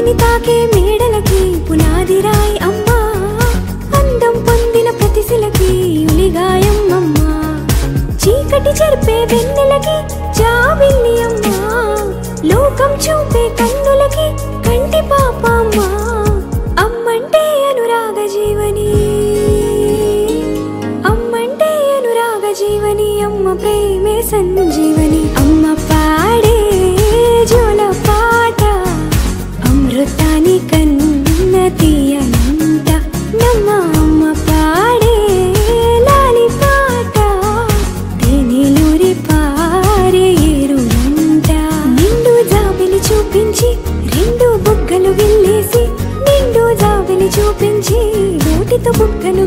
భూమిని తాకే మేడలకి పునాది రాయి అమ్మా, అందం పొందిన ప్రతిశిలకి ఉలిగాయం అమ్మా, చీకటి చెరిపే వెన్నెలకి జాబిల్లి అమ్మా, లోకం చూపే కన్నులకి కంటి పాప అమ్మా, అమ్మంటే అనురాగ జీవని, అమ్మంటే అనురాగ జీవని, అమ్మ ప్రేమే సంజీవని, అమ్మ పాడే జోల పాట అమృతాని కన్న తీయనంట, నమ్మ అమ్మ పాడే లాలి పాట తేనెలూరి పారే ఏరునంట, నిండు జాబిలి చూపించి రెండు బుగ్గలు గిల్లేసి, నిండు జాబిలి చూపించి నోటితో బుగ్గను